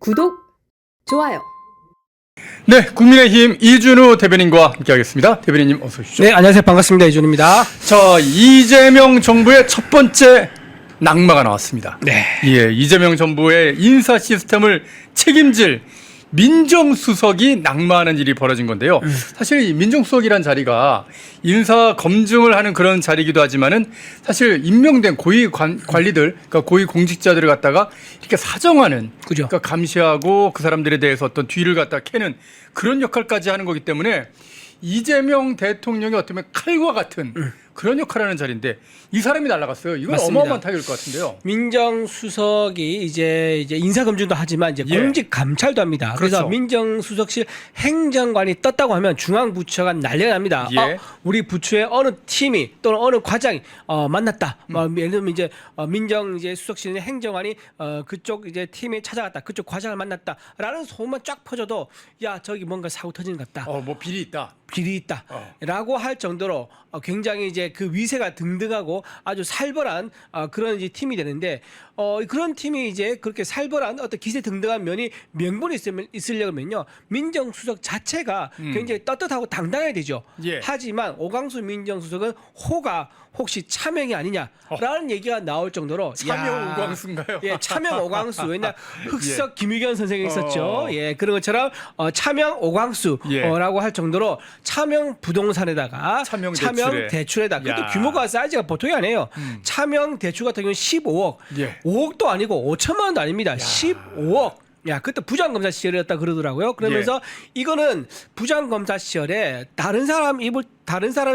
구독, 좋아요. 네, 국민의힘 이준우 대변인과 함께하겠습니다. 대변인님 어서 오십시오. 네, 안녕하세요. 반갑습니다. 이준입니다. 자, 이재명 정부의 첫 번째 낙마가 나왔습니다. 네. 예, 이재명 정부의 인사 시스템을 책임질 민정수석이 낙마하는 일이 벌어진 건데요. 사실 이 민정수석이란 자리가 인사 검증을 하는 그런 자리이기도 하지만은 사실 임명된 고위 관리들, 그러니까 고위 공직자들을 갖다가 이렇게 사정하는, 그죠. 그러니까 감시하고 그 사람들에 대해서 어떤 뒤를 갖다 캐는 그런 역할까지 하는 거기 때문에 이재명 대통령이 어쩌면 칼과 같은 그런 역할을 하는 자리인데 이 사람이 날아갔어요. 이건 맞습니다. 어마어마한 타격일 것 같은데요. 민정수석이 이제 인사검증도 하지만 이제 예. 공직 감찰도 합니다. 그래서 그렇죠. 민정수석실 행정관이 떴다고 하면 중앙부처가 난리가 납니다. 예. 우리 부처의 어느 팀이 또는 어느 과장이 만났다. 예를 들면 이제 민정 이제 수석실의 행정관이 그쪽 이제 팀에 찾아갔다. 그쪽 과장을 만났다라는 소문만 쫙 퍼져도 야 저기 뭔가 사고 터지는 것 같다. 뭐 비리 있다. 길이 있다라고 할 정도로 굉장히 이제 그 위세가 등등하고 아주 살벌한 그런 이제 팀이 되는데 그런 팀이 이제 그렇게 살벌한 어떤 기세 등등한 면이 명분이 있으려면요 민정수석 자체가 굉장히 떳떳하고 당당해야 되죠. 예. 하지만 오광수 민정수석은 호가 혹시 차명이 아니냐라는 얘기가 나올 정도로 차명 오광수인가요? 예, 차명 오광수. 왜냐 흑석 김유견 선생이 있었죠. 예, 그런 것처럼 차명 오광수라고 할 정도로 차명 부동산에다가 차명 대출에다. 그것도 야. 규모가 사이즈가 보통이 아니에요. 차명 대출 같은 경우는 15억. 예. 5억도 아니고 5천만 원도 아닙니다. 15억. 야, 그때 부장검사 시절이었다 그러더라고요. 그러면서 이거는 부장검사 시절에 다른 사람의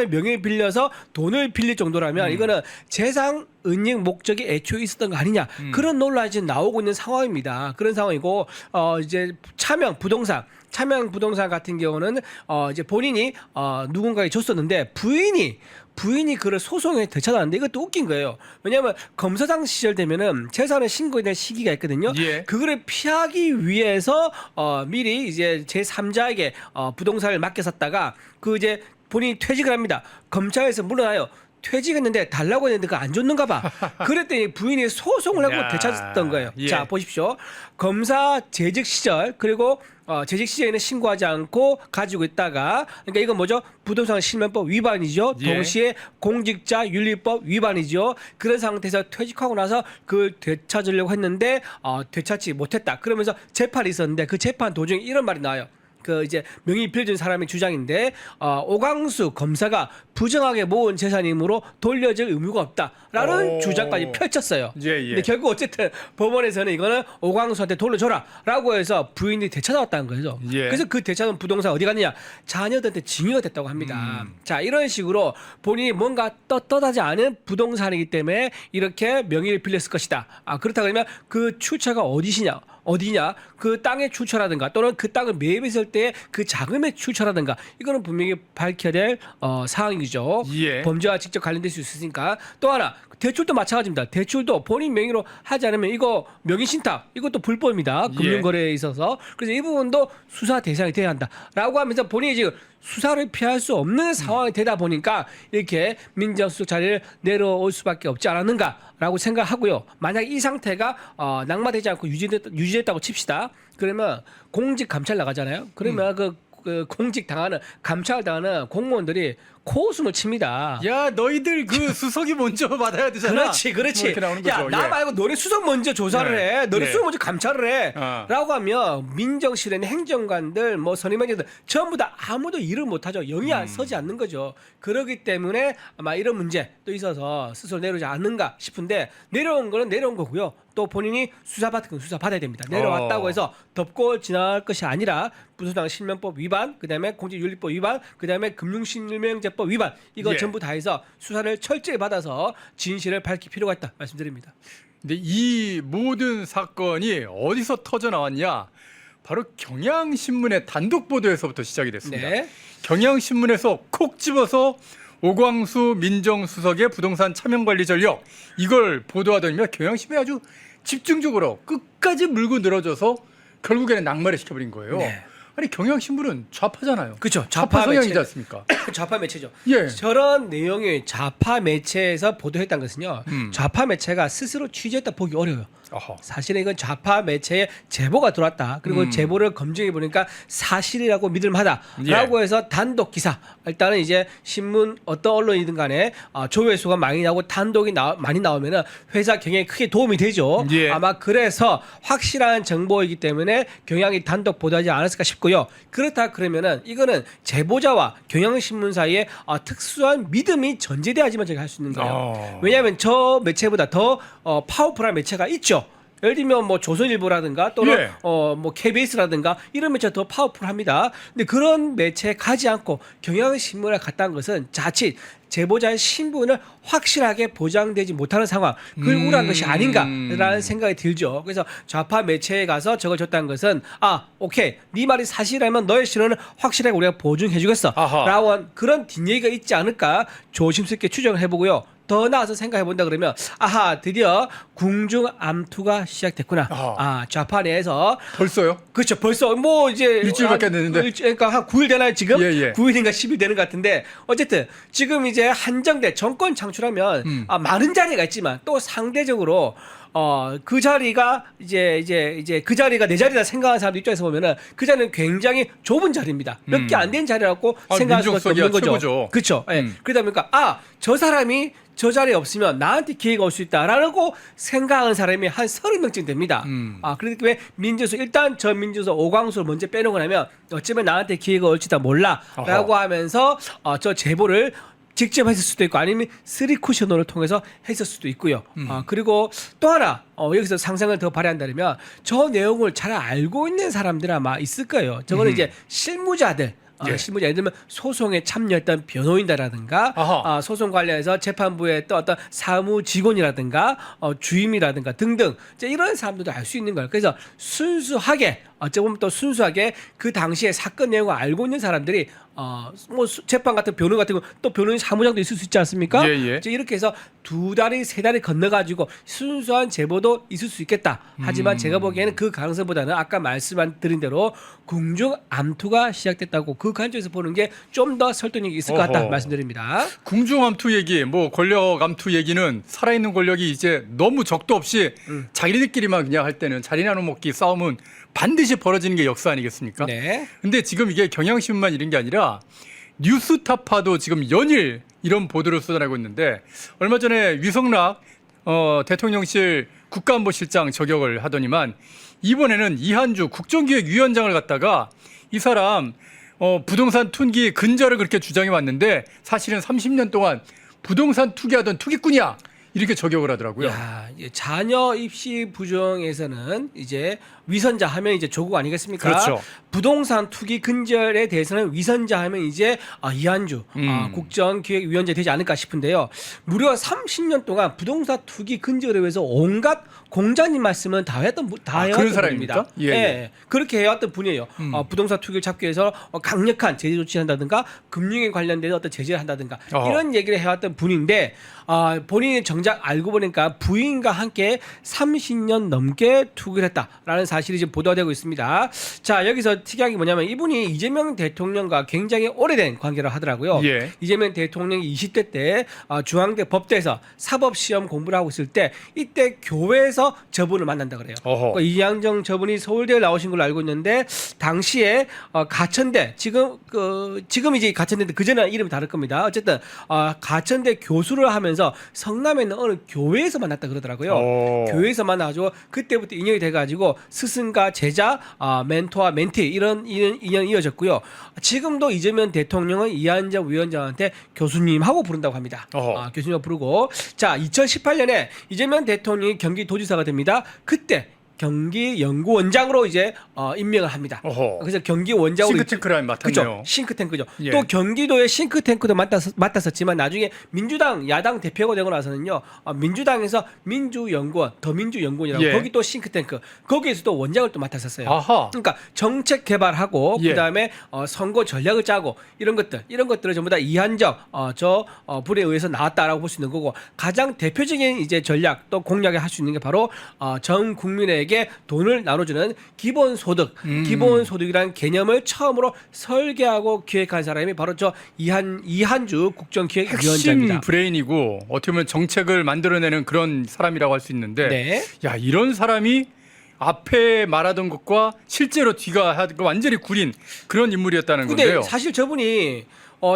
명예를 빌려서 돈을 빌릴 정도라면 이거는 재산 은닉 목적이 애초에 있었던 거 아니냐. 그런 논란이 지금 나오고 있는 상황입니다. 그런 상황이고 이제 차명 부동산 같은 경우는 이제 본인이 누군가에게 줬었는데 부인이 그걸 소송에 되찾았는데 이것도 웃긴 거예요. 왜냐하면 검사장 시절 되면은 재산을 신고해야 될 시기가 있거든요. 예. 그거를 피하기 위해서 미리 이제 제3자에게 부동산을 맡겼었다가 그 이제 본인이 퇴직을 합니다. 검찰에서 물러나요. 퇴직했는데 달라고 했는데 그거 안 줬는가 봐. 그랬더니 부인이 소송을 하고 되찾았던 거예요. 예. 자, 보십시오. 검사 재직 시절 그리고 재직 시절에는 신고하지 않고 가지고 있다가 그러니까 이건 뭐죠? 부동산 실명법 위반이죠. 예. 동시에 공직자 윤리법 위반이죠. 그런 상태에서 퇴직하고 나서 그걸 되찾으려고 했는데 되찾지 못했다. 그러면서 재판이 있었는데 그 재판 도중에 이런 말이 나와요. 그 이제 명의 빌려준 사람의 주장인데 오광수 검사가 부정하게 모은 재산이므로 돌려줄 의무가 없다라는 주장까지 펼쳤어요. 예, 예. 근데 결국 어쨌든 법원에서는 이거는 오광수한테 돌려줘라라고 해서 부인이 되찾아왔다는 거죠. 예. 그래서 그 되찾은 부동산 어디 갔느냐? 자녀들한테 증여가 됐다고 합니다. 자, 이런 식으로 본인이 뭔가 떳떳하지 않은 부동산이기 때문에 이렇게 명의를 빌렸을 것이다. 그렇다 그러면 그 출처가 어디냐? 그 땅의 출처라든가 또는 그 땅을 매입했을 때 그 자금의 출처라든가 이거는 분명히 밝혀야 될 사항이죠. 예. 범죄와 직접 관련될 수 있으니까. 또 하나 대출도 마찬가지입니다. 대출도 본인 명의로 하지 않으면 이거 명의 신탁 이것도 불법입니다. 금융거래에 있어서. 그래서 이 부분도 수사 대상이 돼야 한다라고 하면서 본인이 지금 수사를 피할 수 없는 상황이 되다 보니까 이렇게 민정수석 자리를 내려올 수밖에 없지 않았는가라고 생각하고요. 만약 이 상태가 낙마되지 않고 유지됐다고 칩시다. 그러면 공직 감찰 나가잖아요. 그러면 그 공직 당하는 감찰 당하는 공무원들이 코웃음을 칩니다. 야, 너희들 그 수석이 먼저 받아야 되잖아. 그렇지. 뭐 이렇게 나오는 거죠. 야, 나 예. 말고 너네 수석 먼저 조사를 네. 해. 너네 네. 수석 먼저 감찰을 해. 라고 하면 민정실에 있는 행정관들, 선임행정들 전부 다 아무도 일을 못하죠. 영이 안 서지 않는 거죠. 그렇기 때문에 아마 이런 문제 또 있어서 스스로 내려오지 않는가 싶은데 내려온 거는 내려온 거고요. 또 본인이 수사받은 건 수사받아야 됩니다. 내려왔다고 해서 덮고 지나갈 것이 아니라 부수당 실명법 위반, 그다음에 공직윤리법 위반, 그다음에 금융실명제법 위반 이거 예. 전부 다 해서 수사를 철저히 받아서 진실을 밝힐 필요가 있다 말씀드립니다. 근데 이 모든 사건이 어디서 터져 나왔냐? 바로 경향신문의 단독 보도에서부터 시작이 됐습니다. 네. 경향신문에서 콕 집어서 오광수 민정수석의 부동산 차명관리 전력 이걸 보도하더니만 경향신문이 아주 집중적으로 끝까지 물고 늘어져서 결국에는 낙마를 시켜버린 거예요. 네. 아니 경향신문은 좌파잖아요. 그렇죠. 좌파 성향이지 않습니까? 좌파 매체죠. 예. 저런 내용이 좌파 매체에서 보도했다는 것은요. 좌파 매체가 스스로 취재했다 보기 어려워요. 어허. 사실은 이건 좌파 매체에 제보가 들어왔다. 그리고 제보를 검증해 보니까 사실이라고 믿을만하다라고 해서 단독 기사. 일단은 이제 신문 어떤 언론이든 간에 조회수가 많이 나오고 단독이 많이 나오면은 회사 경영에 크게 도움이 되죠. 예. 아마 그래서 확실한 정보이기 때문에 경향이 단독 보도하지 않았을까 싶고요. 그렇다 그러면은 이거는 제보자와 경향신문 사이에 특수한 믿음이 전제돼야지만 저희가 할 수 있는 거예요. 왜냐하면 저 매체보다 더 파워풀한 매체가 있죠. 예를 들면 뭐 조선일보라든가 또는 예. 뭐 KBS라든가 이런 매체가 더 파워풀합니다. 근데 그런 매체에 가지 않고 경향신문을 갔다는 것은 자칫 제보자의 신분을 확실하게 보장되지 못하는 상황, 그걸 우려한 것이 아닌가라는 생각이 들죠. 그래서 좌파 매체에 가서 적을 줬다는 것은 오케이, 네 말이 사실이라면 너의 신원을 확실하게 우리가 보증해주겠어 라고 한 그런 뒷얘기가 있지 않을까 조심스럽게 추정을 해보고요. 더 나아서 생각해 본다 그러면 드디어 궁중 암투가 시작됐구나. 좌파 내에서 벌써요? 그렇죠. 벌써 뭐 이제 일주일밖에 안 됐는데. 그러니까 한 9일 되나요 지금? 예. 9일인가 10일 되는 것 같은데 어쨌든 지금 이제 한정돼 정권 창출하면 많은 자리가 있지만 또 상대적으로 그 자리가 이제 그 자리가 내 자리다 생각하는 사람 입장에서 보면은 그 자리는 굉장히 좁은 자리입니다. 몇 개 안 된 자리라고 생각할 수밖에 없는 거죠. 최고죠. 그렇죠. 예. 그러다 보니까 저 사람이 저 자리에 없으면 나한테 기회가 올 수 있다라고 생각하는 사람이 한 30명쯤 됩니다. 그러니까 왜 민주수 일단 저 민주수 오광수를 먼저 빼놓고 나면 어쩌면 나한테 기회가 올지도 몰라라고 하면서 저 제보를 직접 했을 수도 있고 아니면 쓰리쿠션으로 통해서 했을 수도 있고요. 그리고 또 하나 여기서 상상을 더 발휘한다면 저 내용을 잘 알고 있는 사람들 아마 있을 거예요. 저거는 이제 실무자들. 실무자 예를 들면 소송에 참여했던 변호인이라든가 소송 관련해서 재판부에 또 어떤 사무 직원이라든가 주임이라든가 등등 이런 사람들도 알 수 있는 거예요. 그래서 순수하게 어쩌면 또 순수하게 그 당시에 사건 내용을 알고 있는 사람들이 뭐 재판 같은 변호 같은 거 또 변호인 사무장도 있을 수 있지 않습니까? 예. 이렇게 해서 두 다리 세 다리 건너가지고 순수한 제보도 있을 수 있겠다. 하지만 제가 보기에는 그 가능성보다는 아까 말씀드린 대로 궁중 암투가 시작됐다고 그 관점에서 보는 게 좀 더 설득력이 있을 것 같다 말씀드립니다. 궁중암투 얘기, 뭐 권력암투 얘기는 살아있는 권력이 이제 너무 적도 없이 자기들끼리만 그냥 할 때는 자리 나눠먹기 싸움은 반드시 벌어지는 게 역사 아니겠습니까? 네. 근데 지금 이게 경향신문만 이런 게 아니라 뉴스타파도 지금 연일 이런 보도를 쏟아내고 있는데 얼마 전에 위성락 대통령실 국가안보실장 저격을 하더니만 이번에는 이한주 국정기획위원장을 갖다가 이 사람 부동산 투기 근절을 그렇게 주장해 왔는데 사실은 30년 동안 부동산 투기하던 투기꾼이야. 이렇게 저격을 하더라고요. 자녀 입시 부정에서는 이제 위선자 하면 이제 조국 아니겠습니까? 그렇죠. 부동산 투기 근절에 대해서는 위선자 하면 이제 이한주 국정기획위원장 되지 않을까 싶은데요. 무려 30년 동안 부동산 투기 근절에 위해서 온갖 공자님 말씀은 다 해왔던 그런 사람입니다. 분입니다. 예. 그렇게 해왔던 분이에요. 부동산 투기를 잡기 위해서 강력한 제재 조치를 한다든가 금융에 관련된 어떤 제재를 한다든가 이런 얘기를 해왔던 분인데 본인이 정작 알고 보니까 부인과 함께 30년 넘게 투기를 했다라는 사실이 지금 보도가 되고 있습니다. 자, 여기서 특이한 게 뭐냐면 이분이 이재명 대통령과 굉장히 오래된 관계를 하더라고요. 예. 이재명 대통령이 20대 때 중앙대 법대에서 사법시험 공부를 하고 있을 때 이때 교회에서 저분을 만난다 그래요. 그러니까 이양정 저분이 서울대에 나오신 걸로 알고 있는데 당시에 가천대 지금 이제 가천대인데 그전에 이름이 다를 겁니다. 어쨌든 가천대 교수를 하면서 성남에 있는 어느 교회에서 만났다 그러더라고요. 교회에서 만나가지고 그때부터 인연이 돼가지고 스승과 제자, 멘토와 멘티 이런 인연이 이어졌고요. 지금도 이재명 대통령은 이한정 위원장한테 교수님하고 부른다고 합니다. 교수님하고 부르고 자 2018년에 이재명 대통령이 경기도지사가 됩니다. 그때 경기연구원장으로 이제 임명을 합니다. 그래서 경기원장으로 싱크탱크를 맡았네요. 그죠? 싱크탱크죠. 예. 또 경기도의 싱크탱크도 맡았었지만 나중에 민주당 야당 대표가 되고 나서는요. 민주당에서 민주연구원, 더민주연구원이라고 거기 또 싱크탱크 거기에서도 원장을 또 맡았었어요. 그러니까 정책 개발하고 그다음에 선거 전략을 짜고 이런 것들을 전부 다 이한정 불에 의해서 나왔다라고 볼 수 있는 거고 가장 대표적인 이제 전략 또 공략을 할 수 있는 게 바로 전 국민에게 사람에게 돈을 나눠주는 기본소득이라는 개념을 처음으로 설계하고 기획한 사람이 바로 저 이한주 국정기획위원장입니다. 핵심 브레인이고 어떻게 보면 정책을 만들어내는 그런 사람이라고 할 수 있는데 네. 야 이런 사람이 앞에 말하던 것과 실제로 뒤가 완전히 구린 그런 인물이었다는 근데 건데요. 사실 저분이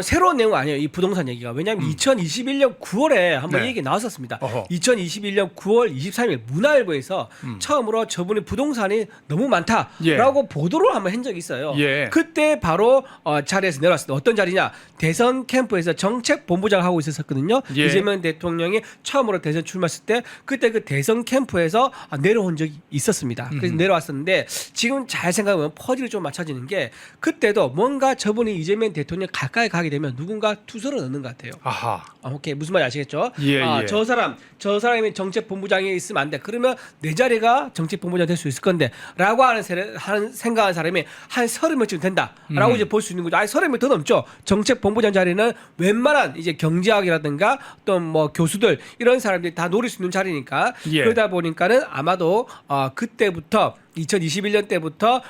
새로운 내용 아니에요. 이 부동산 얘기가. 왜냐하면 2021년 9월에 한번 네. 얘기 나왔었습니다. 어허. 2021년 9월 23일 문화일보에서 처음으로 저분이 부동산이 너무 많다라고 예. 보도를 한번 한 적이 있어요. 예. 그때 바로 자리에서 내려왔습니다. 어떤 자리냐? 대선 캠프에서 정책본부장을 하고 있었거든요. 예. 이재명 대통령이 처음으로 대선 출마했을 때 그때 그 대선 캠프에서 내려온 적이 있었습니다. 그래서 내려왔었는데 지금 잘 생각해보면 퍼즐이 좀 맞춰지는 게 그때도 뭔가 저분이 이재명 대통령 가까이 가게 되면 누군가 투서를 넣는 것 같아요. 아하. 오케이 무슨 말인지 아시겠죠? 예, 예. 저 사람이 정책본부장에 있으면 안 돼. 그러면 내 자리가 정책본부장 될 수 있을 건데라고 생각하는 사람이 한 30명쯤 된다라고 이제 볼 수 있는 거죠. 아니 30명 더 넘죠. 정책본부장 자리는 웬만한 이제 경제학이라든가 또 뭐 교수들 이런 사람들이 다 노릴 수 있는 자리니까 예. 그러다 보니까는 아마도 그때부터 2021년 때부터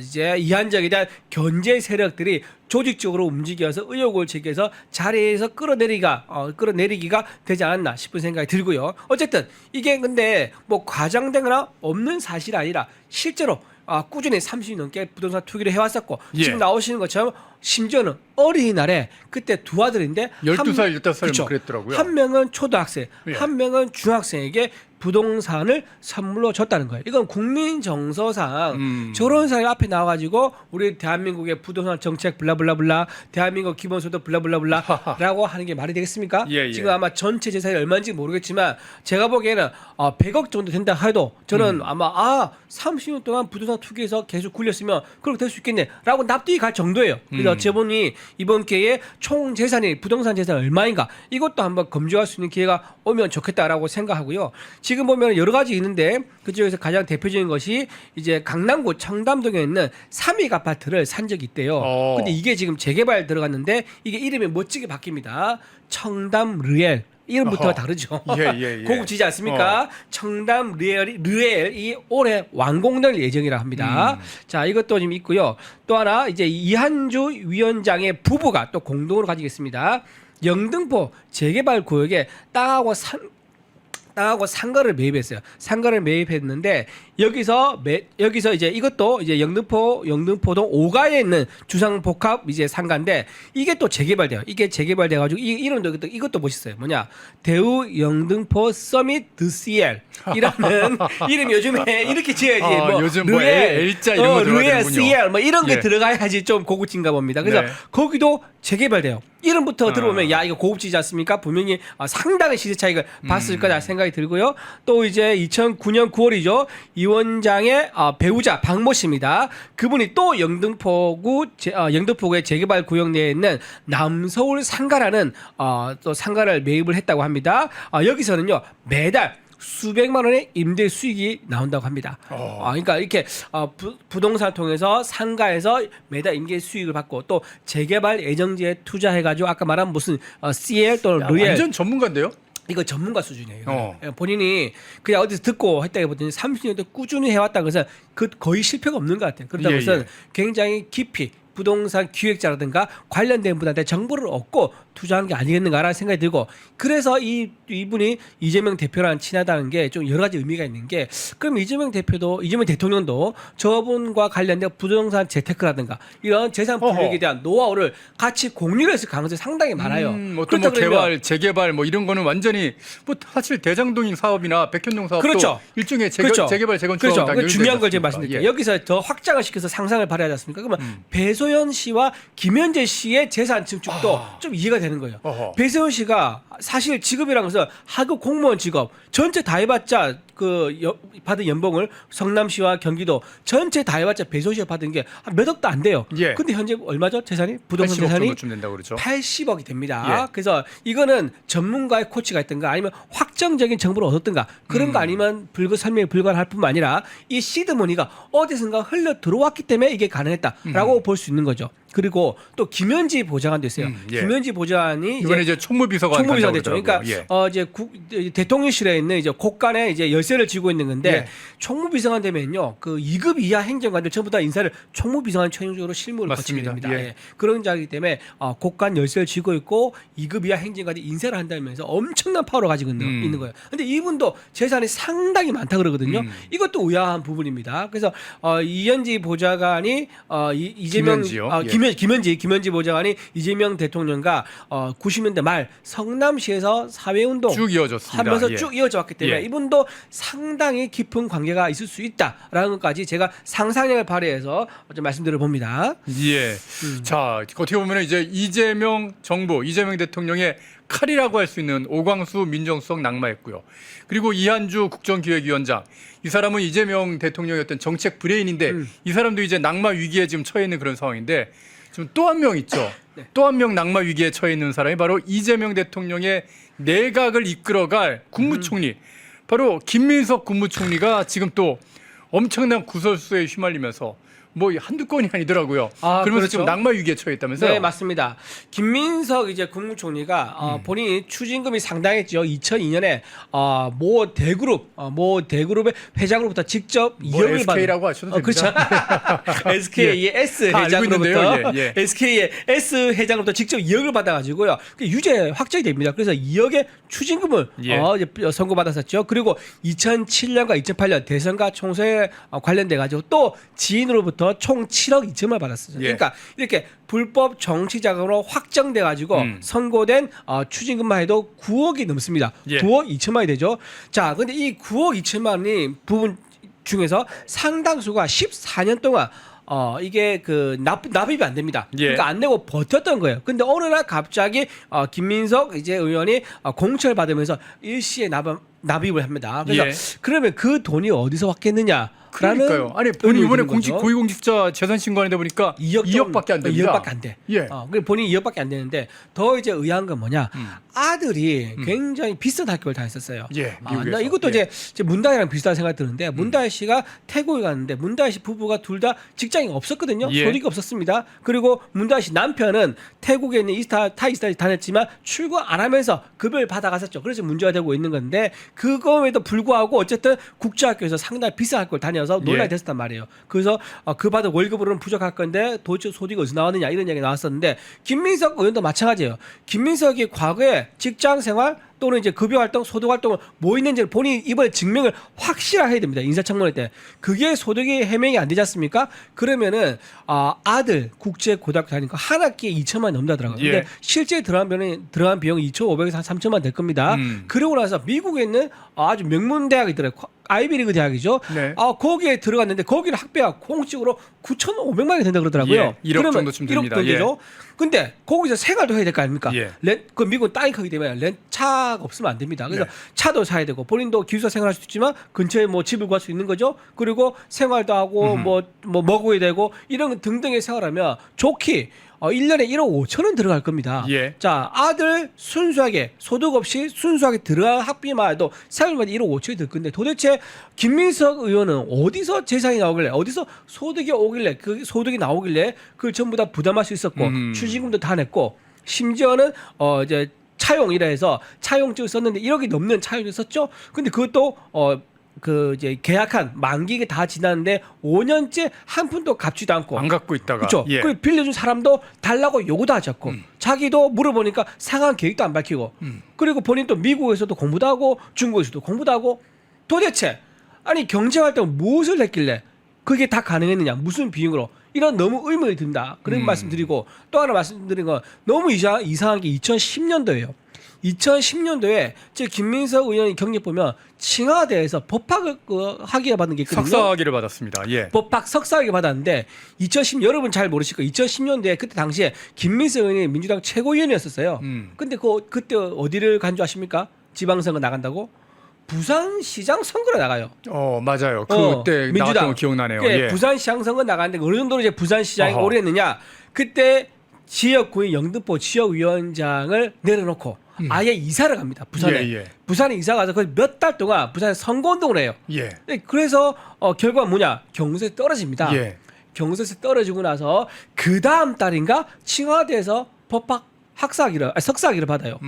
이제 이한정에 대한 견제 세력들이 조직적으로 움직여서 의혹을 제기해서 자리에서 끌어내리기가 되지 않았나 싶은 생각이 들고요. 어쨌든 이게 근데 뭐 과장되거나 없는 사실이 아니라 실제로 꾸준히 30년 넘게 부동산 투기를 해왔었고 예. 지금 나오시는 것처럼 심지어는 어린이날에 그때 두 아들인데 12살, 15살 그쵸. 뭐 그랬더라고요. 한 명은 초등학생, 예. 한 명은 중학생에게 부동산을 선물로 줬다는 거예요. 이건 국민 정서상 저런 사람이 앞에 나와가지고 우리 대한민국의 부동산 정책 블라블라블라, 대한민국 기본소득 블라블라블라라고 하는 게 말이 되겠습니까? 예, 예. 지금 아마 전체 재산이 얼마인지 모르겠지만 제가 보기에는 100억 정도 된다 해도 저는 아마 30년 동안 부동산 투기해서 계속 굴렸으면 그렇게 될 수 있겠네라고 납득이 갈 정도예요. 그래서 저분이 이번 기회에 총 재산이 부동산 재산 얼마인가 이것도 한번 검증할 수 있는 기회가 오면 좋겠다라고 생각하고요. 지금 보면 여러 가지 있는데 그중에서 가장 대표적인 것이 이제 강남구 청담동에 있는 삼익 아파트를 산 적이 있대요. 근데 이게 지금 재개발 들어갔는데 이게 이름이 멋지게 바뀝니다. 청담 르엘. 이름부터가 다르죠. 예. 고급지지 않습니까? 청담 르엘이 올해 완공될 예정이라 합니다. 자, 이것도 지금 있고요. 또 하나 이제 이한주 위원장의 부부가 또 공동으로 가지겠습니다. 영등포 재개발 구역에 땅하고 상가를 매입했어요. 상가를 매입했는데 여기서 이제 이것도 이제 영등포동 5가에 있는 주상복합 이제 상가인데 이게 또 재개발돼요. 이게 재개발돼 가지고 이름도 이것도 멋있어요. 뭐냐? 대우 영등포 서밋 드CL 이라는 이름 요즘에 이렇게 지어야지. 뭐 요즘 뭐 L자 이런 거 르엘 들어가는군요. CL 뭐 이런 게 예. 들어가야지 좀 고급진가 봅니다. 그래서 네. 거기도 재개발돼요. 이름부터 들어보면 야 이거 고급지지 않습니까? 분명히 상당한 시세 차익을 봤을 거다 생각이 들고요. 또 이제 2009년 9월이죠. 이 원장의 배우자 박모 씨입니다. 그분이 또 영등포구의 재개발 구역 내에 있는 남서울 상가라는 또 상가를 매입을 했다고 합니다. 여기서는요 매달 수백만 원의 임대 수익이 나온다고 합니다. 그러니까 이렇게 부동산을 통해서 상가에서 매달 임대 수익을 받고 또 재개발 예정지에 투자해가지고 아까 말한 무슨 CL 또는 르엘 완전 전문가인데요. 이거 전문가 수준이에요. 본인이 그냥 어디서 듣고 했다기보다는 30년 동안 꾸준히 해왔다 그래서 거의 실패가 없는 것 같아요. 그렇다고 해서 굉장히 깊이 부동산 기획자라든가 관련된 분한테 정보를 얻고 투자한 게 아니겠는가라는 생각이 들고 그래서 이분이 이재명 대표랑 친하다는 게 좀 여러 가지 의미가 있는 게 그럼 이재명 대통령도 저분과 관련된 부동산 재테크라든가 이런 재산 분석에 대한 노하우를 같이 공유를 했을 가능성이 상당히 많아요. 어떤 뭐 개발, 재개발 뭐 이런 거는 완전히 뭐 사실 대장동인 사업이나 백현동 사업도 그렇죠. 일종의 그렇죠. 재개발 재건축 그렇죠. 당연히 중요한 걸 되지 제가 않습니까? 말씀드릴게요. 여기서 더 확장을 시켜서 상상을 발휘하지 않습니까? 그러면 배소연 씨와 김현재 씨의 재산 증축도 좀 이해가 되는 거예요. 배소연 씨가 사실 직업이라는 것은 하급 공무원 직업 전체 다 해봤자 받은 연봉을 성남시와 경기도 전체 다 해봤자 배소연 씨가 받은 게 몇 억도 안 돼요. 예. 근데 현재 얼마죠? 재산이? 부동산 80억 재산이? 정도쯤 된다고 그러죠. 80억이 됩니다. 예. 그래서 이거는 전문가의 코치가 있든가 아니면 확정적인 정보를 얻었든가 그런 거 아니면 설명이 불가능할 뿐만 아니라 이 시드머니가 어디선가 흘러 들어왔기 때문에 이게 가능했다라고 볼 수 있는 거죠. 그리고 또 김현지 보좌관도 있어요. 예. 김현지 보좌관이 이번에 이제 총무비서관 총무비서가 간다고 됐죠. 그러니까 그러더라고요. 예. 이제 대통령실에 있는 이제 곳간에 이제 열쇠를 쥐고 있는 건데 예. 총무비서관 되면요, 그 2급 이하 행정관들 전부 다 인사를 총무비서관 최종적으로 실무를 거치게 맞습니다. 됩니다. 예. 예. 그런 자이기 때문에 곳간 열쇠를 쥐고 있고 2급 이하 행정관이 인사를 한다면서 엄청난 파워를 가지고 있는 거예요. 근데 이분도 재산이 상당히 많다 그러거든요. 이것도 의아한 부분입니다. 그래서 이현지 보좌관이 이재명 김현지요? 김현지 보좌관이 이재명 대통령과 90년대 말 성남시에서 사회운동 쭉 이어졌습니다. 하면서 예. 쭉 이어져 왔기 때문에 예. 이분도 상당히 깊은 관계가 있을 수 있다라는 것까지 제가 상상력을 발휘해서 좀 말씀드려 봅니다. 예. 자, 어떻게 보면 이제 이재명 정부, 이재명 대통령의 칼이라고 할 수 있는 오광수 민정수석 낙마했고요. 그리고 이한주 국정기획위원장, 이 사람은 이재명 대통령의 어떤 정책 브레인인데 이 사람도 이제 낙마 위기에 지금 처해 있는 그런 상황인데 지금 또 한 명 있죠. 네. 또 한 명 낙마 위기에 처해 있는 사람이 바로 이재명 대통령의 내각을 이끌어갈 국무총리, 바로 김민석 국무총리가 지금 또 엄청난 구설수에 휘말리면서 뭐 한두 건이 아니더라고요. 그러면서 그렇죠. 지금 낙마 위기에 처했다면서요? 네, 맞습니다. 김민석 이제 국무총리가 본인이 추징금이 상당했죠. 2002년에 모 대그룹의 회장으로부터 직접 뭐 2억을 SK라고 하셔도 됩니다. 그렇죠. SK의 S 다 알고 회장으로부터 있는데요. 예, 예. SK의 S 회장으로부터 직접 2억을 받아가지고요. 유죄 확정이 됩니다. 그래서 2억의 추징금을 예. 이제 선고받았었죠. 그리고 2007년과 2008년 대선과 총선에 관련돼 가지고 또 지인으로부터 총 7억 2천만 받았어요. 예. 그러니까 이렇게 불법 정치 자금으로 확정돼 가지고 선고된 추징금만 해도 9억이 넘습니다. 예. 9억 2천만이 되죠. 자, 근데 이 9억 2천만이 부분 중에서 상당수가 14년 동안 이게 그 납입이 안 됩니다. 예. 그러니까 안 내고 버텼던 거예요. 근데 어느 날 갑자기 김민석 이제 의원이 공천을 받으면서 일시에 납입을 합니다. 그래서 예. 그러면 그 돈이 어디서 왔겠느냐? 그러니까요. 아니 본인 이번에 고위공직자 재산 신고하는데 보니까 2억밖에 안 됩니다. 2억밖에 안 돼. 예. 그래 본인이 2억밖에 안 되는데 더 이제 의아한 건 뭐냐? 아들이 굉장히 비싼 학교를 다녔었어요. 예, 나 미국에서. 이것도 예. 이제 문다희랑 비슷한 생각이 드는데 문다희 씨가 태국에 갔는데 문다희 씨 부부가 둘 다 직장이 없었거든요. 예. 소득이 없었습니다. 그리고 문다희 씨 남편은 태국에 있는 타이스타에 다녔지만 출근 안 하면서 급여를 받아갔었죠. 그래서 문제가 되고 있는 건데 그거에도 불구하고 어쨌든 국제학교에서 상당히 비싼 학교를 다녀서 논란이 예. 됐었단 말이에요. 그래서 그 받은 월급으로는 부족할 건데 도대체 소득이 어디서 나왔느냐 이런 얘기 나왔었는데 김민석 의원도 마찬가지예요. 김민석이 과거에 직장 생활 또는 이제 급여 활동, 소득 활동을 뭐 있는지를 본인이 이번에 증명을 확실하게 해야 됩니다. 인사청문회 때. 그게 소득이 해명이 안 되지 않습니까? 그러면은 아들 국제고등학교 다니니까 한 학기에 2천만 넘다더라고요. 예. 근데 실제 들어간 비용이 2,500에서 한 3천만 될 겁니다. 그러고 나서 미국에 있는 아주 명문 대학이 있더라고요. 아이비리그 대학이죠. 네. 거기에 들어갔는데 거기는 학비가 공식으로 9,500만이 된다 그러더라고요. 예, 1억 그러면 정도쯤 됩니다. 1억 정도죠. 근데 거기서 생활도 해야 될 거 아닙니까? 예. 그 미국은 땅이 크기 때문에 차가 없으면 안 됩니다. 그래서 네. 차도 사야 되고 본인도 기숙사 생활할 수도 있지만 근처에 뭐 집을 구할 수 있는 거죠. 그리고 생활도 하고 뭐 먹어야 되고 이런 등등의 생활하면 좋게 1년에 1억 5천 원 들어갈 겁니다. 예. 자, 아들 순수하게 소득 없이 순수하게 들어갈 학비만 해도 생활비만 1억 5천이 들 건데 도대체 김민석 의원은 어디서 재산이 나오길래 어디서 소득이 오길래 그 소득이 나오길래 그걸 전부 다 부담할 수 있었고 추징금도 다 냈고 심지어는 이제 차용이라 해서 차용증을 썼는데 1억이 넘는 차용증을 썼죠. 근데 그것도 그 이제 계약한 만기가 다 지났는데 5년째 한 푼도 갚지도 않고 안 갖고 있다가. 그렇죠. 예. 그리고 빌려준 사람도 달라고 요구도 하지 않고 자기도 물어보니까 상한 계획도 안 밝히고 그리고 본인 또 미국에서도 공부도 하고 중국에서도 공부도 하고 도대체 아니 경제활동 무엇을 했길래 그게 다 가능했느냐 무슨 비용으로 이런 너무 의문이 든다 그런 말씀드리고 또 하나 말씀드린 건 너무 이상한 게 2010년도예요. 2010년도에 제 김민석 의원이 경력 보면 칭화대에서 법학을 학위를 받은 게 있거든요. 석사학위를 받았습니다. 예. 법학 석사학위 받았는데 2010 여러분 잘 모르실 거예요. 2010년도에 그때 당시에 김민석 의원이 민주당 최고위원이었었어요. 근데 그때 어디를 간주하십니까? 지방선거 나간다고? 부산시장 선거로 나가요. 맞아요. 그때 나왔던 거 기억나네요. 예. 예. 부산시장 선거 나가는데 어느 정도로 이제 부산시장이 오래 했느냐? 그때 지역구의 영등포 지역위원장을 내려놓고 아예 이사를 갑니다. 부산에. 예, 예. 부산에 이사 가서 거의 몇 달 동안 부산에 선거운동을 해요. 예. 그래서 결과가 뭐냐? 경선에 떨어집니다. 예. 경선에서 떨어지고 나서 그 다음 달인가 청와대에서 법학 석사학위를 받아요.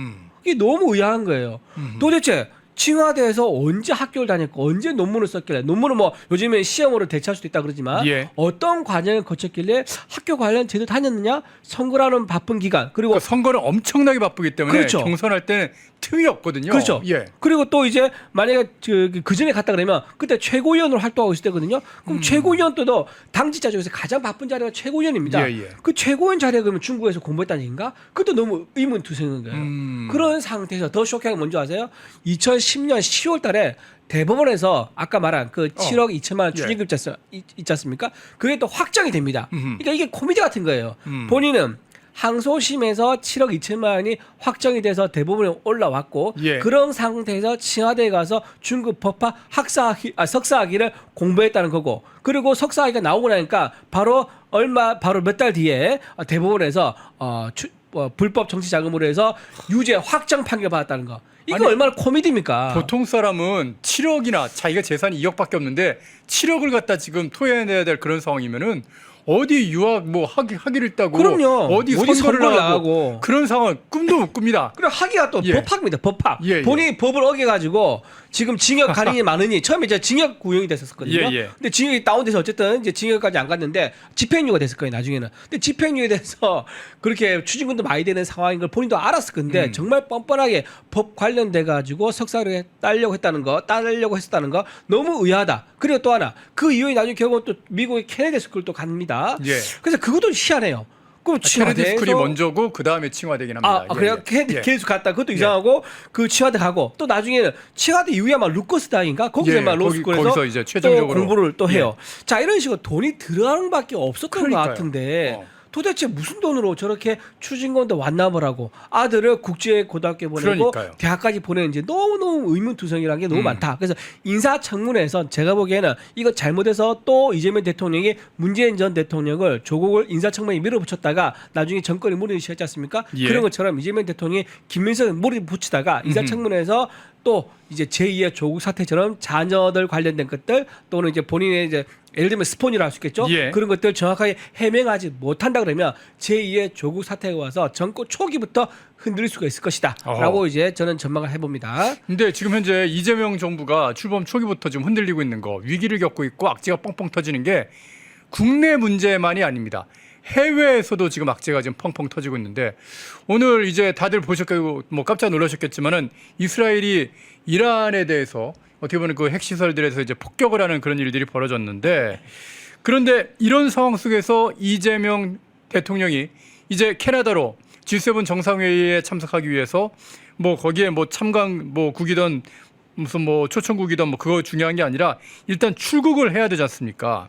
이게 너무 의아한 거예요. 도대체 청와대에서 언제 학교를 다녔고 언제 논문을 썼길래, 논문은 뭐 요즘에 시험으로 대체할 수도 있다 그러지만 예. 어떤 과정을 거쳤길래 학교 관련 제대로 다녔느냐? 선거라는 바쁜 기간, 그리고 그러니까 선거는 엄청나게 바쁘기 때문에 그렇죠. 경선할 때는 틈이 없거든요. 그렇죠. 예. 그리고 또 이제 만약에 그 전에 갔다 그러면 그때 최고위원으로 활동하고 있을 때거든요. 그럼 최고위원 때도 당직자 중에서 가장 바쁜 자리가 최고위원입니다. 예, 예. 그 최고위원 자리에 그러면 중국에서 공부했다는 얘기인가? 그것도 너무 의문투성인 거예요. 그런 상태에서 더 쇼킹한 게 뭔지 아세요? 2010년 10월 달에 대법원에서 아까 말한 그 7억 2천만 원 추징금 있지 않습니까? 그게 또 확정이 됩니다. 그러니까 이게 코미디 같은 거예요. 본인은 항소심에서 7억 2천만 원이 확정이 돼서 대법원에 올라왔고 예. 그런 상태에서 청와대에 가서 중국 법학 석사학위를 공부했다는 거고, 그리고 석사학위가 나오고 나니까 바로 몇 달 뒤에 대법원에서 불법 정치 자금으로 해서 유죄 확정 판결 받았다는 거. 이거 아니, 얼마나 코미디입니까? 보통 사람은 7억이나 자기가 재산이 2억밖에 없는데 7억을 갖다 지금 토해내야 될 그런 상황이면은 어디 유학 뭐 학위를 따고 그럼요. 어디 어디 선거를 선거를 나가고 그런 상황 꿈도 못 꿉니다. 그리고 학위가 또 예. 법학입니다. 법학. 예, 예. 본인이 법을 어겨가지고 지금 징역 가능이 많으니 처음에 이제 징역 구형이 됐었거든요. 예, 예. 근데 징역이 다운돼서 어쨌든 이제 징역까지 안 갔는데 집행유예가 됐을 거예요, 나중에는. 근데 집행유예에 대해서 그렇게 추징금도 많이 되는 상황인 걸 본인도 알았을 건데 정말 뻔뻔하게 법 관련돼 가지고 석사를 따려고 했었다는 거 너무 의아하다. 그리고 또 하나, 그 이후에 나중에 결국은 또 미국의 케네디 스쿨 또 갑니다. 예. 그래서 그것도 희한해요. 그럼 케네디 스쿨이 청와대에서- 먼저고 그 다음에 칭화되긴 합니다. 그래요? 예. 계속 갔다. 그것도 이상하고 그 치와대 가고 또 나중에는 치와대 이후에 아마 루커스 다인가 거기서 예, 아마 로스쿨에서 거기서 이제 최종적으로 또 공부를 또 해요. 자, 이런 식으로 돈이 들어가는 밖에 없었던 그러니까요. 것 같은데 어. 도대체 무슨 돈으로 저렇게 추징금도 완납을 하고 아들을 국제고등학교 보내고 그러니까요. 대학까지 보내는지 너무너무 의문투성이라는 게 너무 많다. 그래서 인사청문회에서 제가 보기에는 이거 잘못해서 또 이재명 대통령이 문재인 전 대통령을 조국을 인사청문회에 밀어붙였다가 나중에 정권이 무리를 시켰지 않습니까? 예. 그런 것처럼 이재명 대통령이 김민석을 무리붙이다가 인사청문회에서 또 이제 제2의 조국 사태처럼 자녀들 관련된 것들 또는 이제 본인의 이제 예를 들면 스폰이라 할 수 있겠죠. 예. 그런 것들 정확하게 해명하지 못한다 그러면 제2의 조국 사태가 와서 정권 초기부터 흔들릴 수가 있을 것이다. 어허. 라고 이제 저는 전망을 해봅니다. 근데 지금 현재 이재명 정부가 출범 초기부터 좀 흔들리고 있는 거, 위기를 겪고 있고 악재가 뻥뻥 터지는 게 국내 문제만이 아닙니다. 해외에서도 지금 악재가 지금 펑펑 터지고 있는데, 오늘 이제 다들 보셨고 뭐 깜짝 놀라셨겠지만은 이스라엘이 이란에 대해서 어떻게 보면 그 핵시설들에서 이제 폭격을 하는 그런 일들이 벌어졌는데, 그런데 이런 상황 속에서 이재명 대통령이 이제 캐나다로 G7 정상회의에 참석하기 위해서 뭐 거기에 뭐 참관 뭐 국이든 무슨 뭐 초청국이든 뭐 그거 중요한 게 아니라 일단 출국을 해야 되지 않습니까?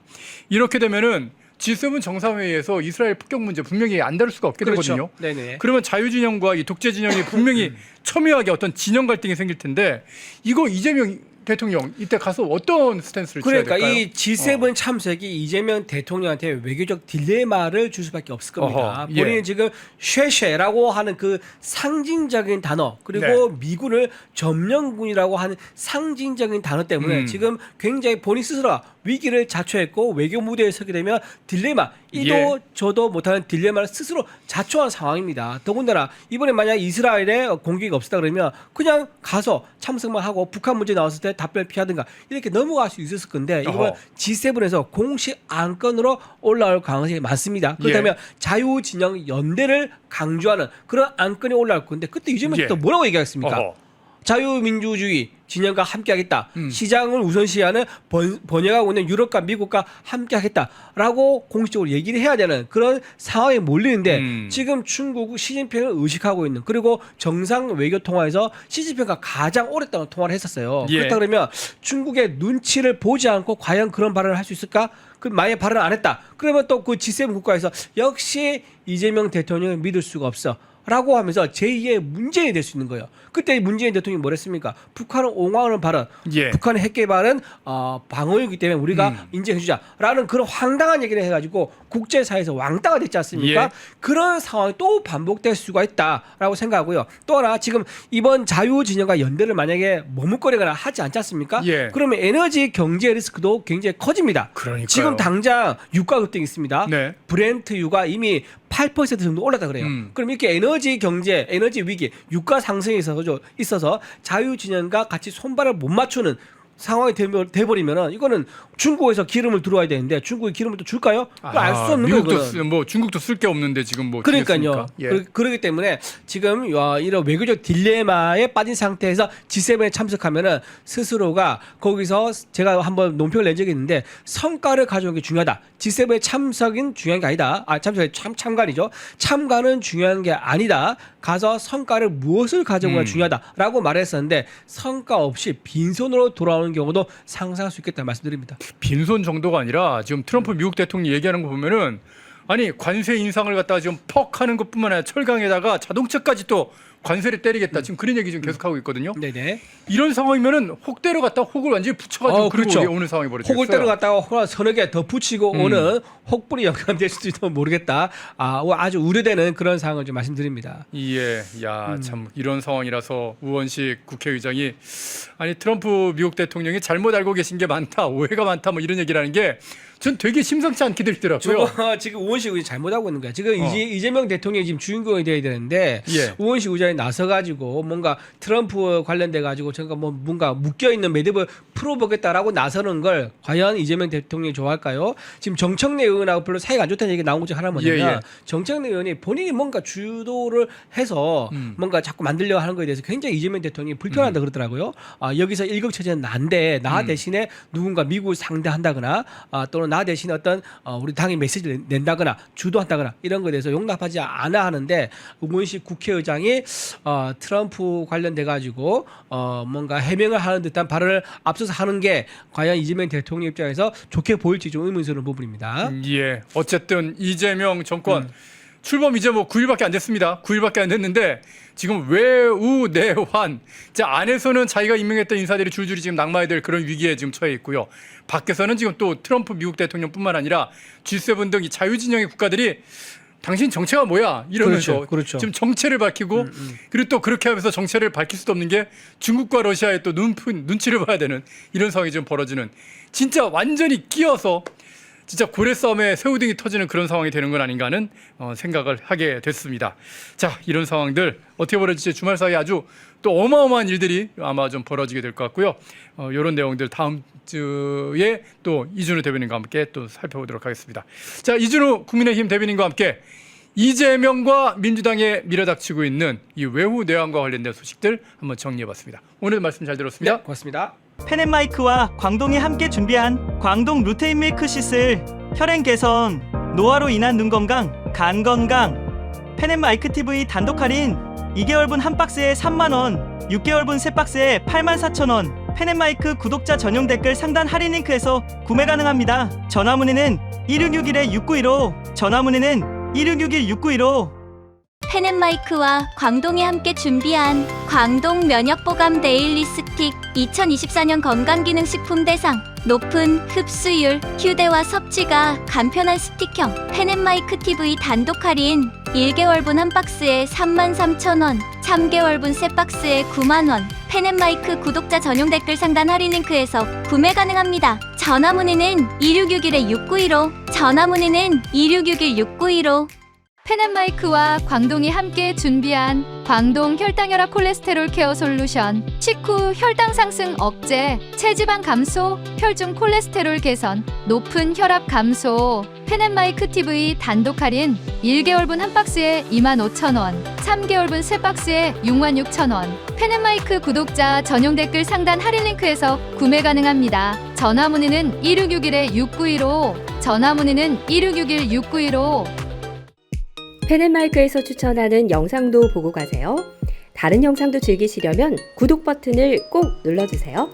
이렇게 되면은 G7 정상회의에서 이스라엘 폭격 문제 분명히 안 다룰 수가 없게 되거든요. 네네. 그러면 자유진영과 이 독재진영이 분명히 첨예하게 어떤 진영 갈등이 생길 텐데, 이거 이재명 대통령 이때 가서 어떤 스탠스를 취해야 그러니까 될까요? 이 G7 참석이 이재명 대통령한테 외교적 딜레마를 줄 수밖에 없을 겁니다. 어허, 예. 본인은 지금 쉐쉐라고 하는 그 상징적인 단어, 그리고 미군을 점령군이라고 하는 상징적인 단어 때문에 지금 굉장히 본인 스스로가 위기를 자초했고 외교 무대에 서게 되면 딜레마, 이도 예. 저도 못하는 딜레마를 스스로 자초한 상황입니다. 더군다나 이번에 만약 이스라엘에 공격이 없었다 그러면 그냥 가서 참석만 하고 북한 문제 나왔을 때 답변 피하든가 이렇게 넘어갈 수 있었을 건데, 이번 어허. G7에서 공식 안건으로 올라올 가능성이 많습니다. 그렇다면 자유진영 연대를 강조하는 그런 안건이 올라올 건데, 그때 이재명 예. 또 뭐라고 얘기하겠습니까? 어허. 자유민주주의 진영과 함께하겠다. 시장을 우선시하는 번영하고 있는 유럽과 미국과 함께하겠다라고 공식적으로 얘기를 해야 되는 그런 상황에 몰리는데, 지금 중국 시진핑을 의식하고 있는, 그리고 정상 외교 통화에서 시진핑과 가장 오랫동안 통화를 했었어요. 예. 그렇다 그러면 중국의 눈치를 보지 않고 과연 그런 발언을 할 수 있을까? 그 만약 발언을 안 했다. 그러면 또 그 G7 국가에서 역시 이재명 대통령을 믿을 수가 없어. 라고 하면서 제2의 문재인이 될 수 있는 거예요. 그때 문재인 대통령이 뭐랬습니까? 북한은 옹호하는 발언, 예. 북한의 핵 개발은 방어이기 때문에 우리가 인정해주자라는 그런 황당한 얘기를 해가지고 국제사회에서 왕따가 됐지 않습니까? 예. 그런 상황이 또 반복될 수가 있다라고 생각하고요. 또 하나 지금 이번 자유진영과 연대를 만약에 머뭇거리거나 하지 않지 않습니까? 예. 그러면 에너지 경제 리스크도 굉장히 커집니다. 그러니까요. 지금 당장 유가 급등이 있습니다. 네. 브렌트유가 이미 8% 정도 올랐다 그래요. 그럼 이렇게 에너지 경제, 에너지 위기, 유가 상승이 있어서 자유진영과 같이 손발을 못 맞추는 상황이 돼버리면은 이거는 중국에서 기름을 들어와야 되는데 중국이 기름을 또 줄까요? 알 수 없는 거예요. 미국도 뭐 중국도 쓸 게 없는데 지금 뭐 그러니까요. 예. 그렇기 때문에 지금 이런 외교적 딜레마에 빠진 상태에서 G7에 참석하면은 스스로가 거기서 제가 한번 논평을 낸 적이 있는데 성과를 가져오는 게 중요하다. G7에 참석은 중요한 게 아니다. 참석이 참관이죠. 참관은 중요한 게 아니다. 가서 성과를 무엇을 가져오는 게 중요하다라고 말했었는데 성과 없이 빈손으로 돌아오는 경우도 상상할 수 있겠다는 말씀드립니다. 빈손 정도가 아니라 지금 트럼프 미국 대통령이 얘기하는 거 보면은 아니 관세 인상을 갖다가 지금 퍽 하는 것뿐만 아니라 철강에다가 자동차까지 또 관세를 때리겠다. 지금 그런 얘기 지금 계속하고 있거든요. 네네. 이런 상황이면은 혹대로 갖다가 혹을 완전히 붙여가지고 그리고 그렇죠. 오는 상황이 벌어졌어요. 혹을 때려 갔다가 혹 서너 개 더 붙이고 오는 혹불이 연관될 수도 모르겠다. 아주 우려되는 그런 상황을 좀 말씀드립니다. 예, 야, 참 이런 상황이라서 우원식 국회의장이 아니 트럼프 미국 대통령이 잘못 알고 계신 게 많다, 오해가 많다, 뭐 이런 얘기라는 게 전 되게 심상치 않게 들더라고요. 저거 지금 우원식 의장이 잘못하고 있는 거야. 지금 이재명 대통령이 지금 주인공이 돼야 되는데 예. 우원식 의장이 나서가지고 뭔가 트럼프 관련돼 가지고 제가 뭐 뭔가 묶여 있는 매듭을 풀어보겠다라고 나서는 걸 과연 이재명 대통령이 좋아할까요? 지금 정청래 의원하고 별로 사이가 안 좋다는 얘기 나온 것 중 하나 뭐냐면 예. 정청래 의원이 본인이 뭔가 주도를 해서 뭔가 자꾸 만들려고 하는 거에 대해서 굉장히 이재명 대통령이 불편하다 그러더라고요. 여기서 일극처제는 난데 나 대신에 누군가 미국을 상대한다거나 또는 나 대신에 어떤 우리 당의 메시지를 낸다거나 주도한다거나 이런 거에 대해서 용납하지 않아 하는데 우원식 국회의장이 트럼프 관련돼 가지고 뭔가 해명을 하는 듯한 발언을 앞서서 하는 게 과연 이재명 대통령 입장에서 좋게 보일지 좀 의문스러운 부분입니다. 예, 어쨌든 이재명 정권 출범 이제 뭐 9일밖에 안 됐습니다. 9일밖에 안 됐는데 지금 외우 내환 안에서는 자기가 임명했던 인사들이 줄줄이 지금 낙마해야 될 그런 위기에 지금 처해 있고요. 밖에서는 지금 또 트럼프 미국 대통령뿐만 아니라 G7 등 이 자유진영의 국가들이 당신 정체가 뭐야 이러면서 그렇죠. 지금 정체를 밝히고 그리고 또 그렇게 하면서 정체를 밝힐 수도 없는 게 중국과 러시아의 또 눈치를 봐야 되는 이런 상황이 지금 벌어지는 진짜 완전히 끼어서 진짜 고래 싸움에 새우등이 터지는 그런 상황이 되는 건 아닌가 하는 생각을 하게 됐습니다. 자, 이런 상황들 어떻게 벌어질지 주말 사이에 아주 또 어마어마한 일들이 아마 좀 벌어지게 될 것 같고요. 이런 내용들 다음 주에 또 이준우 대변인과 함께 또 살펴보도록 하겠습니다. 자, 이준우 국민의힘 대변인과 함께 이재명과 민주당에 밀어닥치고 있는 이 외후 내환과 관련된 소식들 한번 정리해봤습니다. 오늘 말씀 잘 들었습니다. 네, 고맙습니다. 펜앤마이크와 광동이 함께 준비한 광동 루테인 밀크 시슬 혈행 개선, 노화로 인한 눈 건강, 간 건강. 펜앤마이크 TV 단독 할인 2개월분 한 박스에 3만원, 6개월분 세 박스에 84,000원. 펜앤마이크 구독자 전용 댓글 상단 할인 링크에서 구매 가능합니다. 전화 문의는 1661-6915, 전화 문의는 1661-6915. 펜앤마이크와 광동이 함께 준비한 광동 면역보감 데일리 스틱 2024년 건강기능식품 대상 높은 흡수율, 휴대와 섭취가 간편한 스틱형 펜앤마이크 TV 단독 할인 1개월분 한 박스에 33,000원, 3개월분 세 박스에 9만원. 펜앤마이크 구독자 전용 댓글 상단 할인 링크에서 구매 가능합니다. 전화 문의는 2661-6915, 전화 문의는 2661-6915. 펜앤마이크와 광동이 함께 준비한 광동 혈당혈압 콜레스테롤 케어 솔루션 식후 혈당 상승 억제, 체지방 감소, 혈중 콜레스테롤 개선, 높은 혈압 감소. 펜앤마이크 TV 단독 할인 1개월분 한 박스에 25,000원, 3개월분 세 박스에 66,000원. 펜앤마이크 구독자 전용 댓글 상단 할인 링크에서 구매 가능합니다. 전화 문의는 1661-6915, 전화 문의는 1661-6915. 펜앤마이크에서 추천하는 영상도 보고 가세요. 다른 영상도 즐기시려면 구독 버튼을 꼭 눌러주세요.